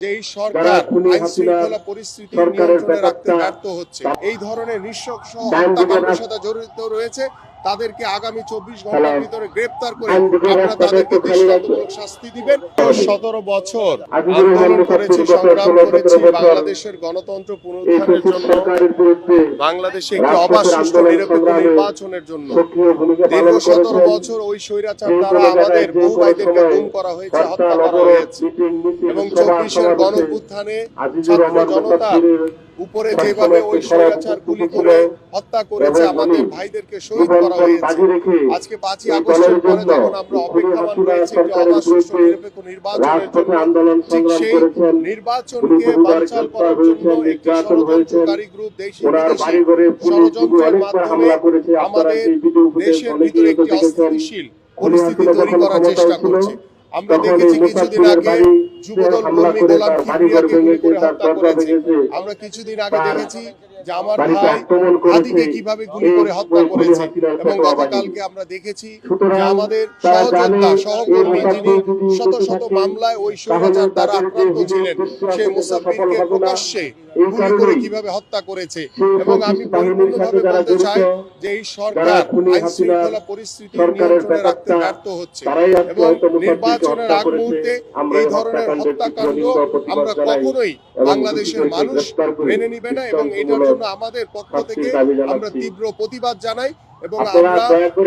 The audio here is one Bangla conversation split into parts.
এই সরকার আইন শৃঙ্খলা পরিস্থিতি নিয়ন্ত্রণে রাখতে ব্যর্থ হচ্ছে, এই ধরনের নিঃশংস হত্যাকাণ্ডের সাথে জড়িত রয়েছে তাদেরকে আগামী 24 ঘন্টার ভিতরে গ্রেপ্তার করে আপনারা তাদেরকে দৃষ্টান্তমূলক শাস্তি দিবেন। 17 বছর আন্দোলন করেছি, সংগ্রাম করেছি বাংলাদেশের গণতন্ত্র পুনরুদ্ধারের জন্য, বাংলাদেশে একটি অবাধ সুষ্ঠু নিরপেক্ষ নির্বাচনের জন্য। দীর্ঘ 17 বছর ওই স্বৈরাচার দ্বারা আমাদের বহু ভাইদেরকে গুম করা হয়েছে, হত্যা করা হয়েছে এবং 24-এর গণঅভ্যুত্থানে ছাত্র জনতার উপরে যেভাবে ওই স্বৈরাচার গুলি করে হত্যা করেছে, আমাদের ভাইদেরকে শহীদ করা হয়েছে। আজকে 5ই আগস্টের পরে যখন আমরা অপেক্ষমান রয়েছে একটি অবাধ সুষ্ঠু নিরপেক্ষ নির্বাচনের জন্য, ঠিক সেই নির্বাচনকে বানচাল করার জন্য একটি ষড়যন্ত্রকারী গ্রুপ দেশি বিদেশি ষড়যন্ত্রের মাধ্যমে আমাদের দেশের ভিতরে একটি অস্থিতিশীল পরিস্থিতি তৈরি করার চেষ্টা করছে। আমরা দেখেছি কিছুদিন আগে যুবদল কর্মী গোলাম কিবরিয়াকে গুলি করে হত্যা করেছে। আমরা কিছুদিন আগে দেখেছি যে আমার ভাই হাদিকে কিভাবে গুলি করে হত্যা করেছে এবং গতকালকে আমরা দেখেছি যে আমাদের সহযোদ্ধা সহকর্মী যিনি শত শত মামলায় ওই স্বৈরাচার দ্বারা আক্রান্ত ছিলেন, সেই মুসাফিরকে প্রকাশ্যে গুলি করে কিভাবে হত্যা করেছে। এবং আমি পরিপূর্ণভাবে বলতে চাই যে এই সরকার আইন শৃঙ্খলা পরিস্থিতি নিয়ন্ত্রণে রাখতে ব্যর্থ হচ্ছে এবং নির্বাচনের আগ মুহূর্তে এই ধরনের হত্যাকাণ্ড আমরা কখনোই বাংলাদেশের মানুষ মেনে নিবে না এবং এটার জন্য আমাদের পক্ষ থেকে আমরা তীব্র প্রতিবাদ জানাই এবং আমরা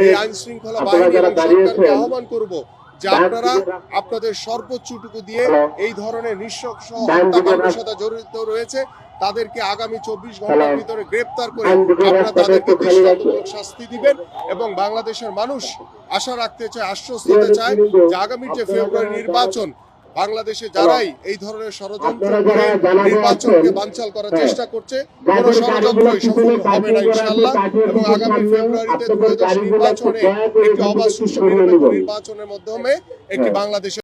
এই আইন শৃঙ্খলা বাহিনী এবং সরকারকে আহ্বান করব যে আপনারা আপনাদের সর্বোচ্চটুকু দিয়ে এই ধরনের নৃশংস হত্যাকাণ্ডের সাথে জড়িত রয়েছে তাদেরকে আগামী 24 ঘন্টার ভিতরে গ্রেপ্তার করে আপনারা তাদেরকে দৃষ্টান্তমূলক শাস্তি দিবেন এবং বাংলাদেশের মানুষ আশা রাখতে চায়, আশ্বস্ত হতে চায় যে আগামী যে ফেব্রুয়ারি নির্বাচন, বাংলাদেশে যারাই এই ধরনের ষড়যন্ত্র করে নির্বাচনকে বানচাল করার চেষ্টা করছে, কোন ষড়যন্ত্রই সফল হবে না ইনশাআল্লাহ। এবং আগামী ফেব্রুয়ারিতে 2010 নির্বাচনে একটি অবাধ সুষ্ঠু নিরপেক্ষ নির্বাচনের মাধ্যমে একটি বাংলাদেশের